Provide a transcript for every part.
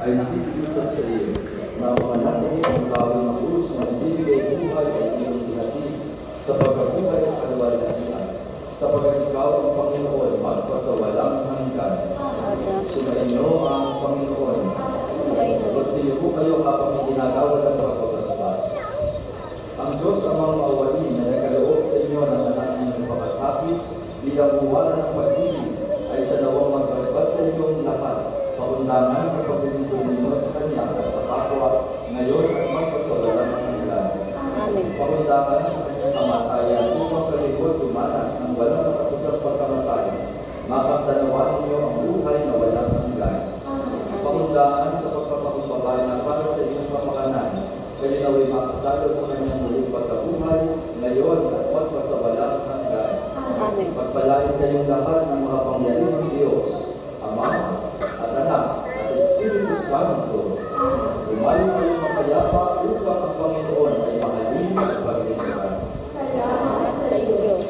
ay nakikiusap sa iyo na mga nasa iyong gawin na krus na ibibigay buhay ay iyong ihatid sa pagkabuhay sa kaluwalhatian, sapagat ikaw ang Panginoon magpasawalang hanggan. Sumainyo ang Panginoon. Magsiyo po kayo habang ginagawad ang pagpapaspas. Ang Diyos amang maawali na nagkaloob sa inyo ng anak ninyong pakasakit bilang buwan ng pag-ibig ay siya nawang magpaspas sa inyong lahat, paundangan sa paglilingkod ninyo sa Kanya at sa kapwa ngayon at magpasawalang hanggan. Paundangan sa Kanyang kamatayan upang kayo dumanas ng walang katapusang pagkamatay, mapagtanawan ninyo ang buhay na walang hanggan. Paundangan sa pagpapakumbaba niya para sa inyong kapakanan, kayo naway makasalo sa Kanyang muling pagkabuhay ngayon at magpasawalang hanggan. Pagpalain kayong lahat ng makapangyarihang Diyos, Ama at Anak at Espiritu Santo. Umayo kayong mapayapa upang ang Panginoon ay mahalin at paglingkuran. Salamat sa iyo.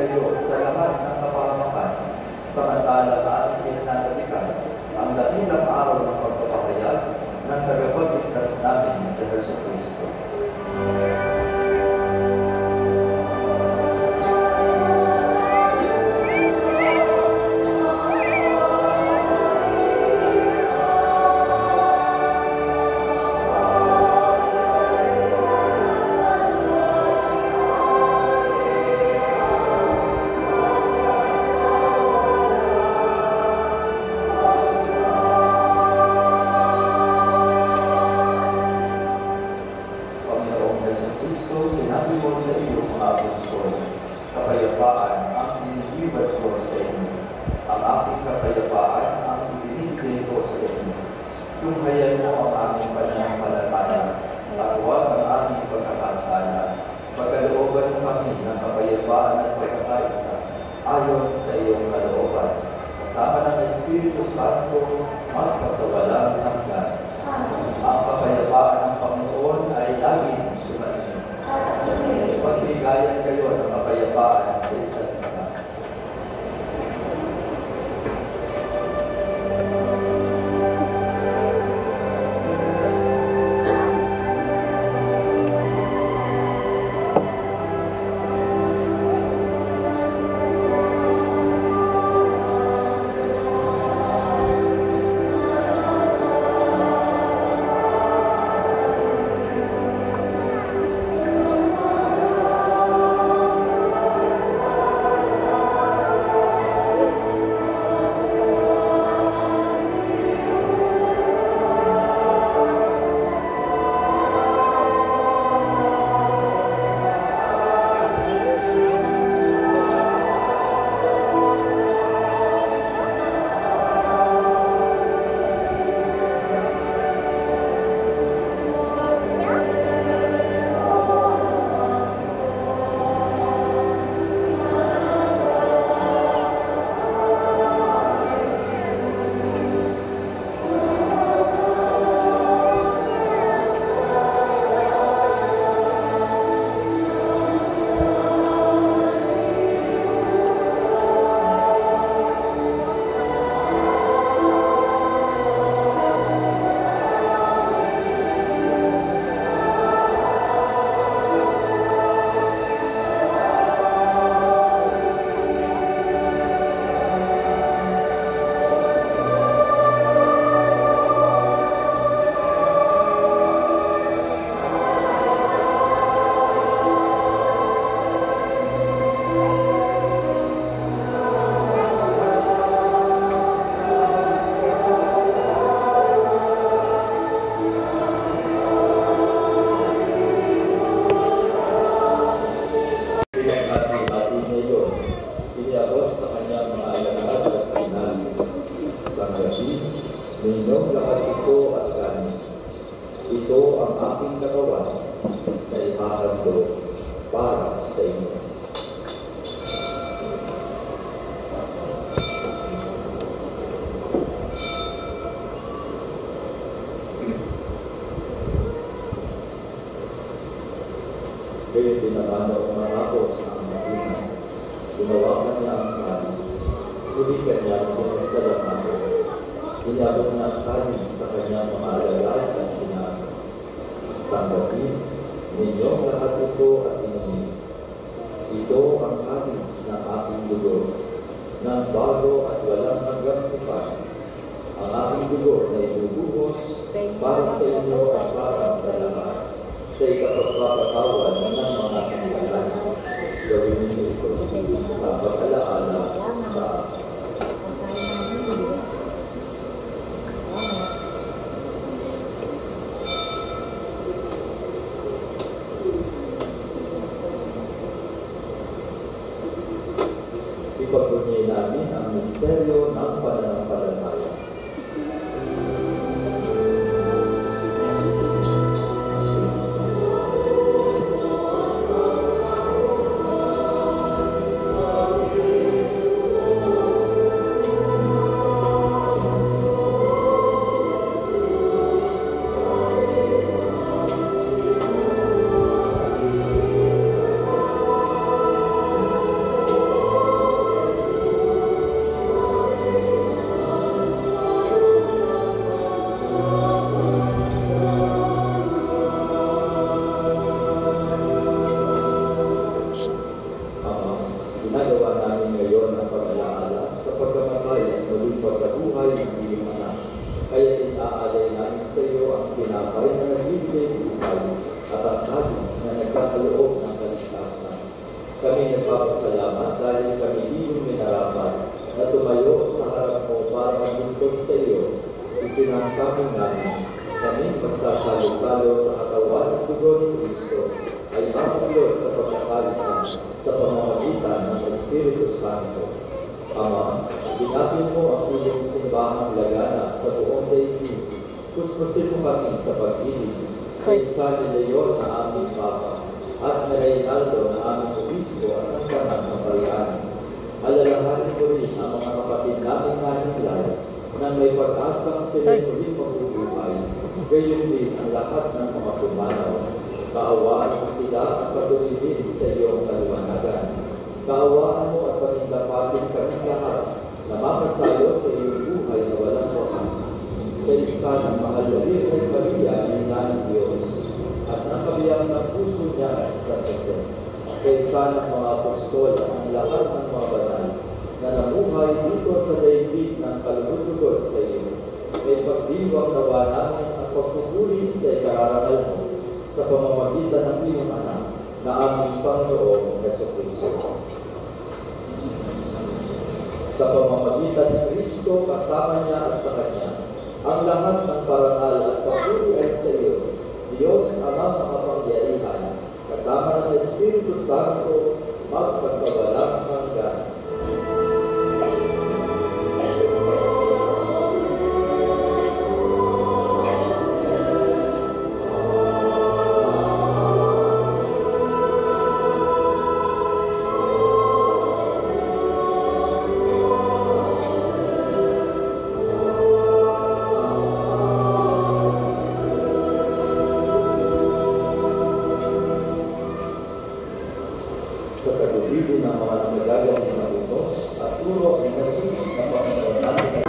kayo sa lahat ng kapahamakan, samantalang ating pinanatikan ang dakilang araw ng pagpapahayag ng tagapagligtas namin sa Jesucristo. Sinabi mo sa iyo, mga apostol, kapayapaan ang inilibat ko sa inyo. Ang aking kapayapaan ang ibinibigay ko sa inyo. Tunghayan mo ang aming pananampalataya at huwag ang aming pagkakasala. Pagkalooban mo kami ng kapayapaan at pagkakaisa ayon sa iyong kalooban. Kasama ng Espiritu Santo magpasawalang hanggan. Ang kapayapaan ng Panginoon ay laging sumainyo. Pagbigayan kayo ng kapayapaan sa isa't isa. Ninyong lahat ito at kanin. Ito ang aking katawan na ihahandog para sa inyo. Kaya dinamano ang Marcos ang matinay. Ginawakan niya ang kanis. Hulikan niya ang pinasalamatan. Inabot niya ang kanis sa kanyang mga alagad at sinabi, tanggapin ninyong lahat ito at inumin. Ito ang kanis ng aking dugo, ng bago at walang hanggang tipan. Ang aking dugo na ibubuhos para sa inyo at para sa lahat, sa ikapagpapatawan ng mga kasalanan. Gawin ninyo ito sa pag-alaala sa akin. Ipagpunyi namin ang misteryo ng pananampalataya. Kami nagpapasalamat dahil kami iyong minarapat na tumayo sa harap mo para maglingkod sa iyo. Isinasabi namin, kami magsasalo-salo sa katawan at dugo ni Kristo ay makulot sa pagkakalisa sa pamamagitan ng Espiritu Santo. Ama, binapin mo ang iyong simbahang laganap sa buong daigdig. Puspusin mo kami sa pag-ibig kay San Leon na aming Papa at na Reynaldo na aming Obispo at ang Banal na Bayani. Alalahanin mo rin ang mga kapatid namin nanilay na may pag-asang sila'y muling mabubuhay. Gayon din ang lahat ng mga pumanaw. Kaawaan mo sila at patuloy sa iyong kaliwanagan. Kaawaan mo at panindapatin kami lahat na makasalo sa iyong buhay na walang wakas. Kaysa ng mahal na Birhen Maria na ina ng Diyos at nakabiyang ng puso niya sa San Jose. Kaysa ng mga apostol at ang lahat ng mga banal na namuhay dito sa daigdig ng kalugod sa iyo. Ay pagdiwang nawa namin ang pagpupuri sa ikararangal mo sa pamamagitan ng iyong anak na aming Panginoong Jesucristo. Sa pamamagitan ni Kristo, kasama niya at sa Kanya, ang lahat ng parangal at papuri ay sa iyo, Diyos Amang makapangyarihan, kasama ng Espiritu Santo, magpasawalang hanggan. Sa pag-ibig ng mga nagagawang malunos at turo ni Jesus na Panginoon natin.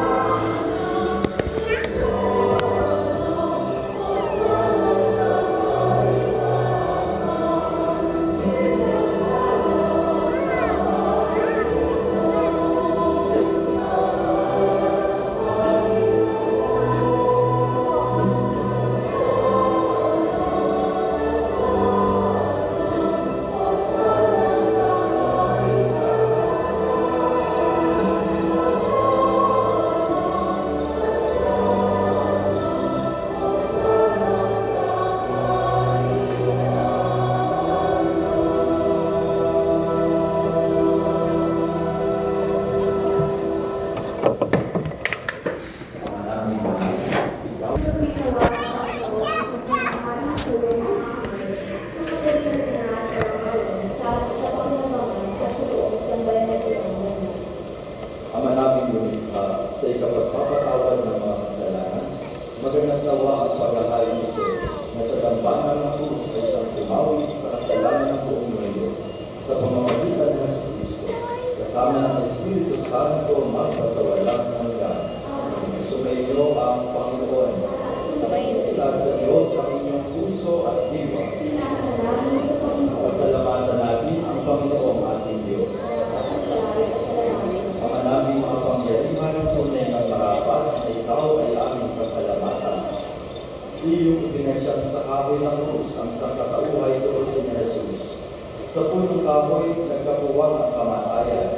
Ama namin lumikha sa ikapagpapatawad ng mga kasalanan, maganap nawa ang paghahain nito na sa dambangan ng krus ay siyang tumawi sa kasalanan ng buong mundo sa pamamagitan ng Jesucristo, kasama ng Espiritu Santo magpasawalang hanggan. Sumainyo ang Panginoon. Mula sa Diyos ang inyong puso at diwa. Pasalamatan natin ang Panginoong ating Diyos. Ama namin makapangyarihan, tunay ng marapat na ikaw ay aming pasalamatan. Iyong ipinasyang sa kahoy ng krus ang sangkatauhay ko sa Jesus. Sa punong kahoy, nagkapuwang ang kamatayan.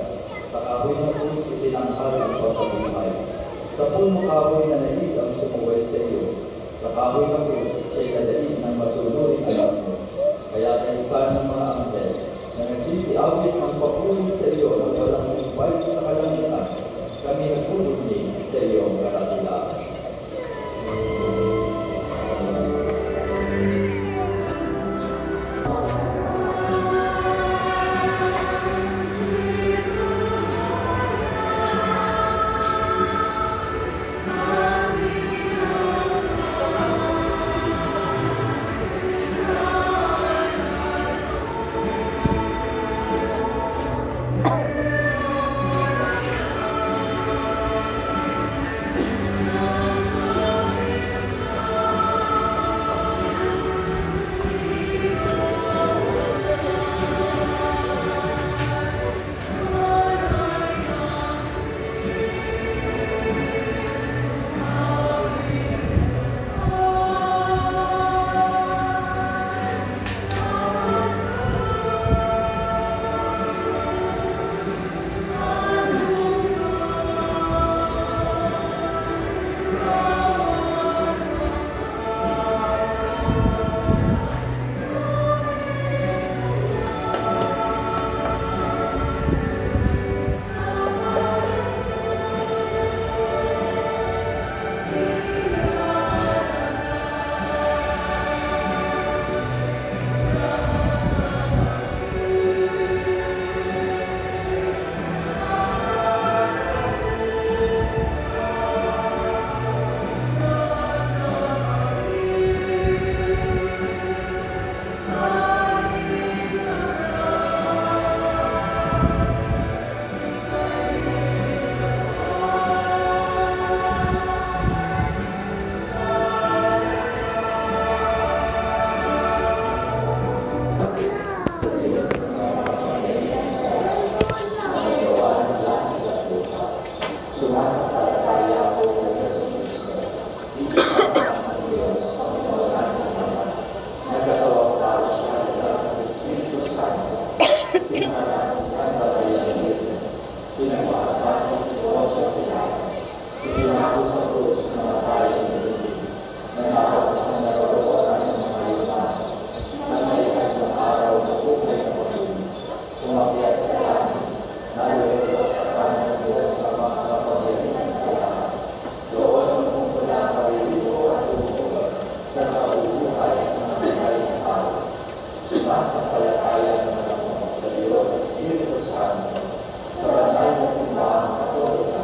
Sa kahoy ng krus, itinangkal ang pagkabuhay. Sa punong kahoy na nagig ang sumuway sa iyo. Sa kahoy ng krus, siya'y kadaig ng masunurin alam mo. Kaya kaysa ng mga anghel na nagsisiawit ang papuri sa iyo na walang umpay sa kalangitan, kami nagpupuri sa iyong karakilaan. Santa Maria Virgen, pinagpaasan ng Poncio Pilato, ipinako sa krus na matay ng Pilipinas, nanakaw sa nagagawa ng mga yuman, na may ng araw na buhay na pagkakas, umakyat sa langit, nalulog sa kanan ng Diyos na mga kapangyarihan sa lahat. Doon magmumula ang paririto at tumutugan sa nauuhay ng mga buhay ng tao. Sumasampalataya ng mga sa Diyos sa Espiritu Santo, sa banal na simbahang Katolika,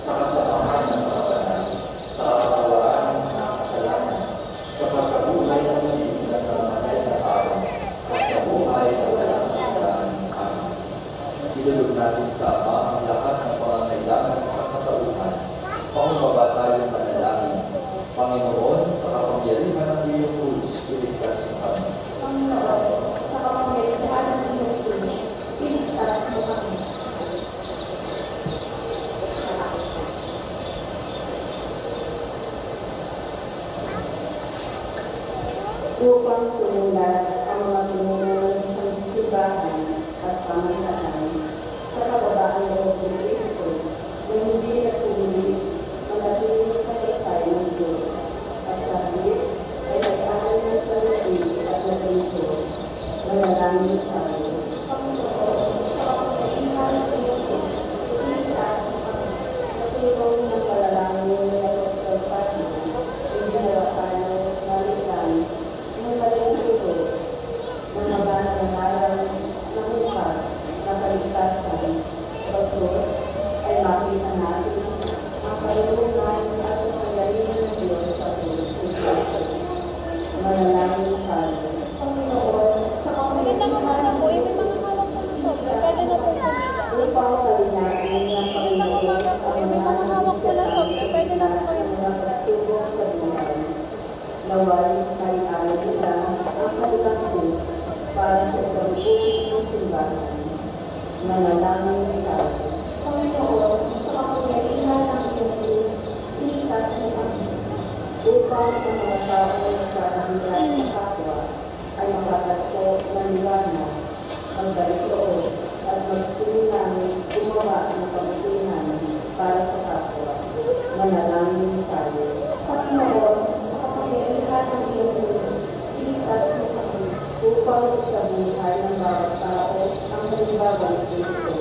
sa kasamahan ng mga banal, sa kapatawaran ng mga kasalanan, sa pagkabuhay ng muling ng mga banal na tao, at sa buhay na walang hanggan. Amen. Ilulog natin sa Ama ang lahat ng pangangailangan sa katauhan, pangubaba tayong manalangin. Panginoon, sa kapangyarihan ng iyong krus, iligtas mo kami. Panginoon, sa kapangyarihan ng iyong krus, iligtas mo kami. Upang tumulat ang mga tumulan sa simbahan at pamahalaan sa kababaan ng Kristo na hindi nagpuli manatiling sa kitay ng Diyos at sa higit ay nag-aaral ng sarili at natulog. Manalangin tayo. Panginoon, sa kapangyarihan ng iyong Diyos, iligtas mo kami. Sa tulong ng palalangin ng Apostol Pablo, ginawa tayo nalitan ng maling tulog ng mga nangaral ng hukad na kaligtasan. Pagkos ay makita natin ang kalulunan at kapangyarihan ng Diyos sa krus ni Kristo. Manalangin tayo. Panginoon, sa Magandang umaga po. May mga hawak po na sobra. Pwede na po pumila. upang kalinatin ng Magandang umaga po. May mga hawak po na sobra. Pwede na po kayo mga pagsubok sa buhay. Naway ay ayaw nila ang kanilang krus para sa pagbubuhay ng simbahan. Manalangin tayo. Panginoon, sa kapangyarihan ng iyong krus, iligtas mo kami. Upang ang mga tao na nagkakahiran sa kapwa ay makatagpo ng liwanag, magdalitoon at magsimulang gumawa ng kabutihan para sa kapwa. Manalangin tayo. Panginoon, sa kapangyarihan ng iyong krus, iligtas mo kami upang sa buhay ng bawat tao ang halimbawa ng Kristo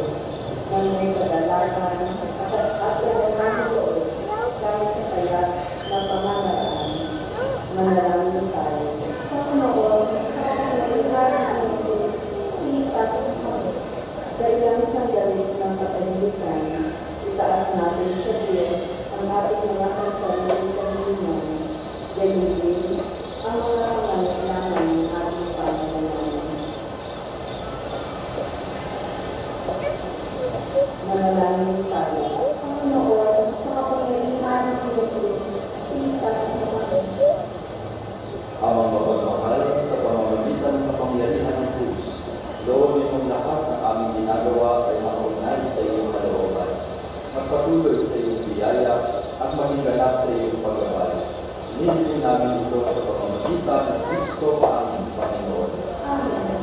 na may kadalagan at kadalagan doon kahit sa kayat ng pamamaraan. Manalangin tayo. Panginoon, sa kapangyarihan ng iyong krus, iligtas mo kami. Sa ilang sandali ng katahimikan, itaas natin sa Diyos ang ating mga kansariling kahilingan. Ganyan din ang mga pangangailangan ng ating pamamaraan. Manalangin tayo. Panginoon, sa kapangyarihan ng iyong krus, iligtas mo kami. Amang mapagmahal sa pamamagitan ng kapangyarihan ng krus, loobin mong lahat ng aming ginagawa ay makugnay sa iyong kalooban, magpatuloy sa iyong biyaya at maging ganap sa iyong paggabay. Nililin namin ito sa pamamagitan ng Kristo aming Panginoon. Amen.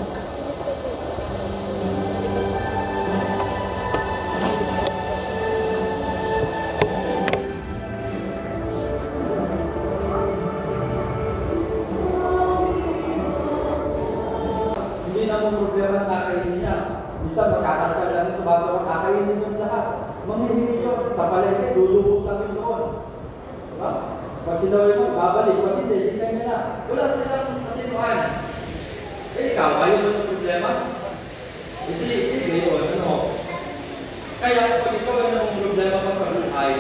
Hindi naman problema ng kakainin niya. Minsan magkakarga lang sa baso ng kakainin yung lahat. Manghihingi yun. Sa palengke, lulubog kami doon. Diba? Pag sinawin mo, babalik. Pag hindi kayo na. Wala silang katinuan. Eh, ikaw, ayaw mo ng problema? Hindi yun. Ano? Kaya pag ikaw ay namang problema pa sa buhay,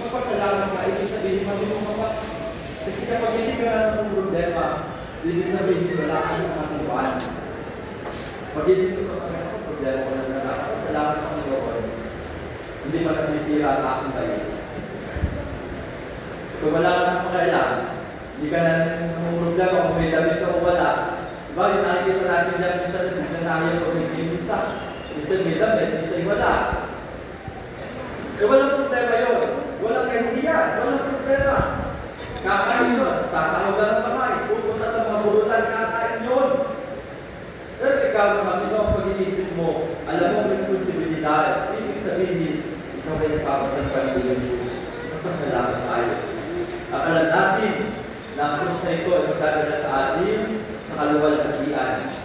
magpasalamat ka, ibig sabihin matinong ka pa. Kasi kapag hindi ka na ng problema, ibig sabihin wala ka sa katinuan. Pag-isip ko sa mga problema ko na nalala, salamat ang Panginoon. Hindi pa nasisira ang aking bayan. Kung wala ka ng pakailan, hindi ka na ng problema kung may damit ka o wala. Diba, yung nakikita natin dyan, minsan na tayo pag nagpipinsa. Minsan may damit, minsan wala. Eh, walang problema yun. Walang kahihiyan, walang problema. Kakain yun, sasahod ka ng kamay, pupunta sa mga burutan, kakain yun. Pero ikaw ng Panginoon, pag pag-iisip mo, alam mo ang responsibilidad, ibig sabihin, ikaw ay nagpapasan pa ng Diyos. Magpasalamat tayo. At alam natin na ang krus na ito ay magdadala sa atin sa kaluwalhatian.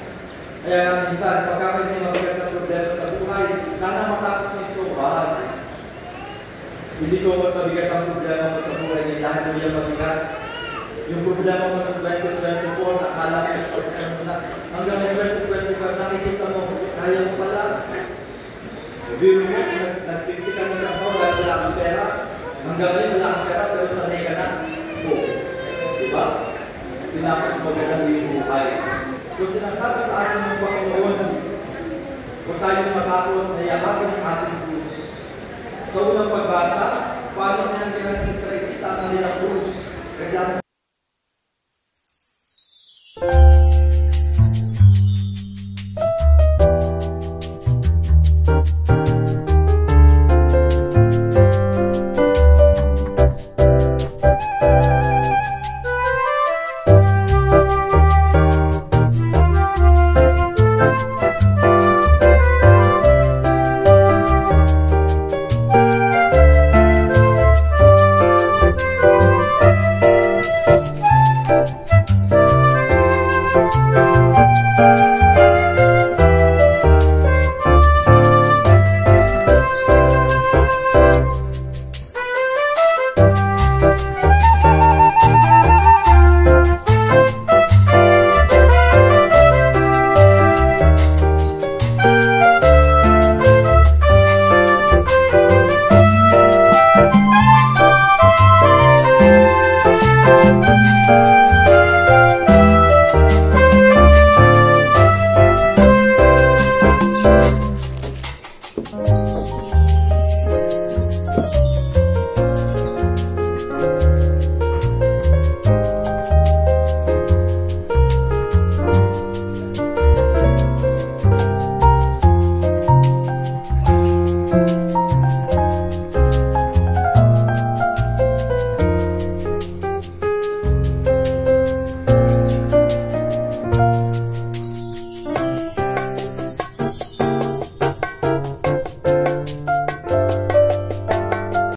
Kaya nga minsan, pagka may mabigat na problema sa buhay, sana matapos na ito, bahal. Hindi ko mabigat ang problema mo sa buhay, hindi dahil mo yung mabigat. Yung problema mo ng 2024, nakala mo yung pagkasan mo na. Hanggang 2025, nakikita mo, kaya mo pala. Biro mo, nagpinti ka na sa ako, dahil wala kang pera. Hanggang ngayon, wala kang pera, pero sanay ka na. Diba? Tinapos mo magandang yung buhay. Kung sinasabi sa atin ng Panginoon, huwag tayong matakot na yakapin ng ating Diyos. Sa unang pagbasa, paano nilang ginagawa ng Israelita ang nilang krus?